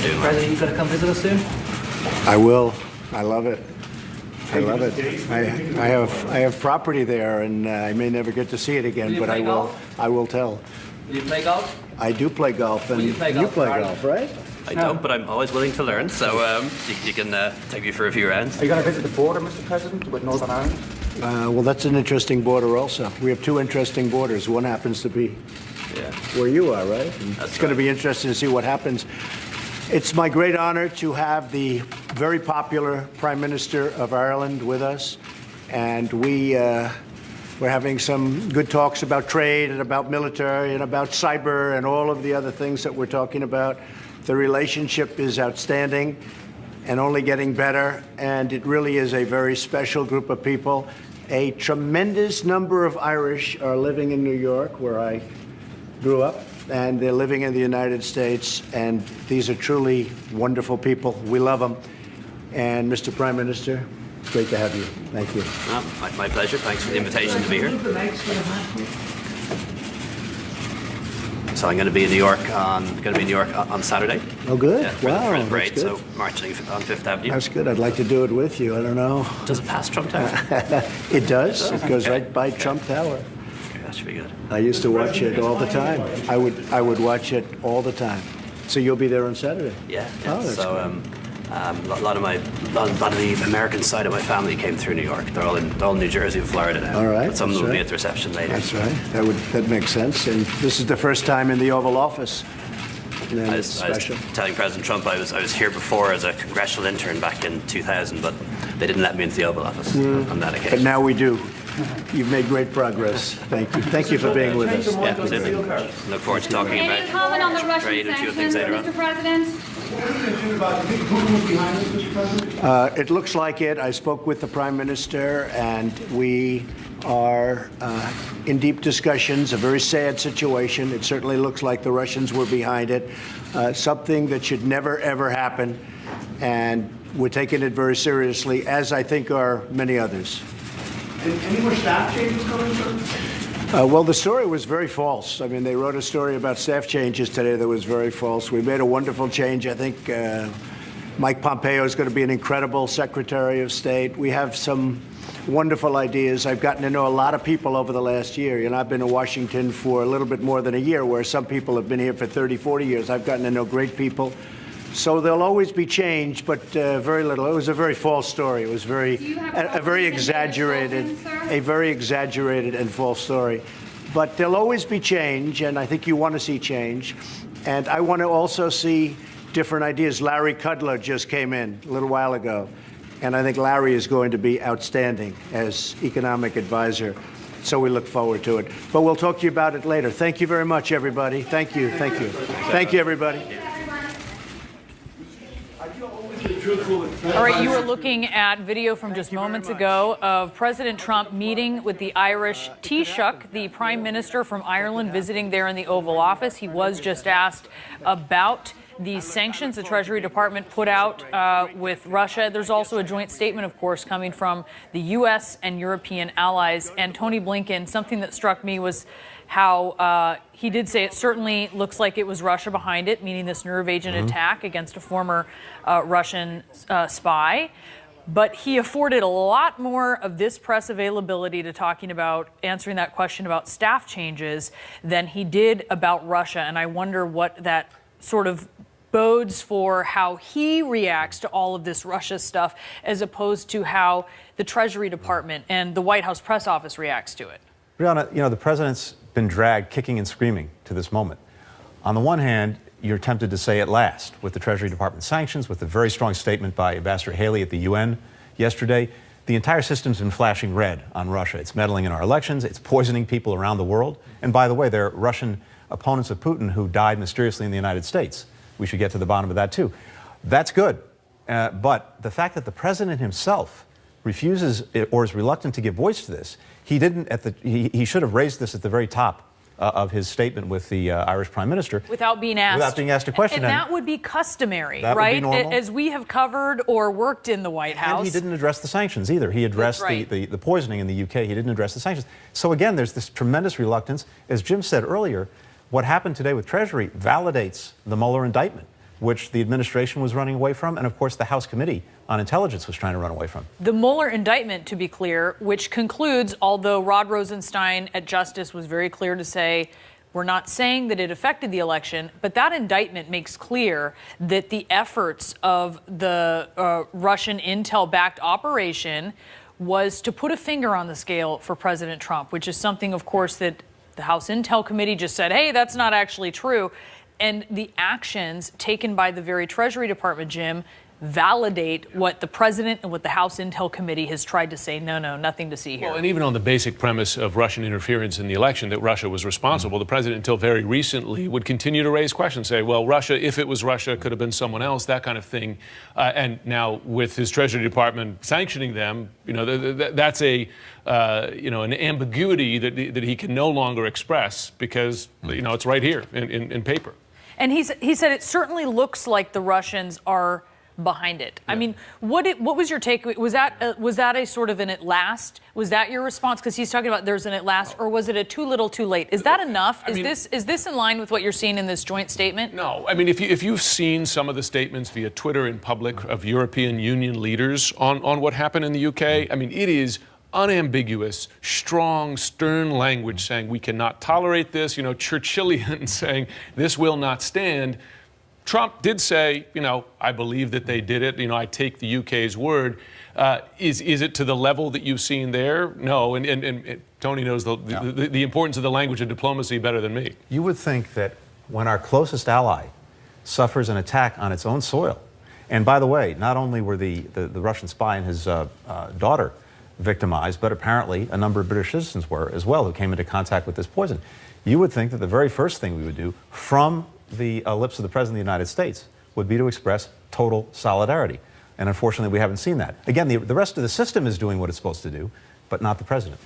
they're doing. President, you going to come visit us soon? I will. I love it. I love it. I have property there, and I may never get to see it again, but I will. I will tell. Will you play golf? I do play golf, and you play golf, right? I don't, but I'm always willing to learn. So you can take me for a few rounds. Are you going to visit the border, Mr. President, with Northern Ireland? Well, that's an interesting border also. We have two interesting borders. One happens to be where you are, right? It's going to be interesting to see what happens. It's my great honor to have the very popular Prime Minister of Ireland with us, and we're having some good talks about trade and about military and about cyber and all of the other things that we're talking about. The relationship is outstanding and only getting better, and it really is a very special group of people. A tremendous number of Irish are living in New York, where I grew up, and they're living in the United States, and these are truly wonderful people. We love them. And Mr. Prime Minister, it's great to have you. Thank you. My pleasure. Thanks for the invitation to be here. So I'm going to be in New York on Saturday. Oh, good. Yeah, for wow, the parade, that's good. So marching on Fifth Avenue. That's good. I'd like to do it with you. I don't know. Does it pass Trump Tower? It does. It goes right by Trump Tower. Okay, that should be good. I used to watch it all the time. I would watch it all the time. So you'll be there on Saturday? Yeah. Oh, that's so a lot of the American side of my family came through New York. They're all in New Jersey and Florida now. All right. But some of them will be at the reception later. That's right. That makes sense. And this is the first time in the Oval Office. I was telling President Trump I was here before as a congressional intern back in 2000, but they didn't let me into the Oval Office on that occasion. But now we do. You've made great progress. Thank you. Thank you for being with us. Yeah, absolutely. Look forward to talking about Any comment on the Russian trade and a few sanctions, things later on. Mr. President? It looks like it. I spoke with the Prime Minister, and we are in deep discussions. A very sad situation. It certainly looks like the Russians were behind it. Something that should never, ever happen. And we're taking it very seriously, as I think are many others. Any more staff changes coming, sir? Well, the story was very false. I mean, they wrote a story about staff changes today that was very false. We made a wonderful change. I think Mike Pompeo is going to be an incredible Secretary of State. We have some wonderful ideas. I've gotten to know a lot of people over the last year. You know, I've been in Washington for a little bit more than a year, where some people have been here for 30, 40 years. I've gotten to know great people. So there'll always be change, but very little. It was a very false story. It was a very exaggerated and false story. But there'll always be change, and I think you want to see change. And I want to also see different ideas. Larry Kudlow just came in a little while ago, and I think Larry is going to be outstanding as economic advisor. So we look forward to it. But we'll talk to you about it later. Thank you very much, everybody. Thank you. Thank you. Thank you, everybody. All right, you were looking at video from just moments ago of President Trump meeting with the Irish Taoiseach, the Prime Minister from Ireland, visiting there in the Oval Office. He was just asked about the sanctions the Treasury Department put out with Russia. There's also a joint statement, of course, coming from the U.S. and European allies. And Tony Blinken, something that struck me was how he did say it certainly looks like it was Russia behind it, meaning this nerve agent attack against a former Russian spy. But he afforded a lot more of this press availability to talking about answering that question about staff changes than he did about Russia. And I wonder what that sort of bodes for how he reacts to all of this Russia stuff, as opposed to how the Treasury Department and the White House press office reacts to it. Brianna, you know, the president's been dragged kicking and screaming to this moment. On the one hand, you're tempted to say at last, with the Treasury Department sanctions, with the very strong statement by Ambassador Haley at the UN yesterday, the entire system's been flashing red on Russia. It's meddling in our elections. It's poisoning people around the world. And by the way, there are Russian opponents of Putin who died mysteriously in the United States. We should get to the bottom of that, too. That's good. But the fact that the president himself refuses or is reluctant to give voice to this, he should have raised this at the very top of his statement with the Irish Prime Minister. Without being asked. Without being asked a question. And that would be customary, that right? Would be normal. As we have covered or worked in the White House. And he didn't address the sanctions either. He addressed the poisoning in the UK. He didn't address the sanctions. So again, there's this tremendous reluctance. As Jim said earlier, what happened today with Treasury validates the Mueller indictment. which the administration was running away from, and of course the House Committee on Intelligence was trying to run away from. The Mueller indictment, to be clear, which concludes, although Rod Rosenstein at Justice was very clear to say, we're not saying that it affected the election, but that indictment makes clear that the efforts of the Russian intel-backed operation was to put a finger on the scale for President Trump, which is something, of course, that the House Intel Committee just said, hey, that's not actually true. And the actions taken by the very Treasury Department, Jim, validate what the president and what the House Intel Committee has tried to say, no, nothing to see here. Well, and even on the basic premise of Russian interference in the election, that Russia was responsible, the president until very recently would continue to raise questions, say, well, Russia, if it was Russia, could have been someone else, that kind of thing. And now with his Treasury Department sanctioning them, that's a, an ambiguity that he can no longer express because, it's right here in paper. And he said it certainly looks like the Russians are behind it. Yeah. I mean, what was your take? Was that a sort of an at last? Was that your response? Because he's talking about there's an at last, or was it a too little, too late? Is that enough? Is this in line with what you're seeing in this joint statement? No. I mean, if you've seen some of the statements via Twitter in public of European Union leaders on what happened in the UK, I mean, it is unambiguous, strong, stern language saying we cannot tolerate this. Churchillian saying this will not stand. Trump did say, I believe that they did it. I take the UK's word. Is it to the level that you've seen there? No. And Tony knows the importance of the language of diplomacy better than me. You would think that when our closest ally suffers an attack on its own soil, and by the way, not only were the Russian spy and his daughter victimized, but apparently a number of British citizens were as well who came into contact with this poison. You would think that the very first thing we would do from the lips of the President of the United States would be to express total solidarity. And unfortunately, we haven't seen that. Again, the rest of the system is doing what it's supposed to do, but not the President.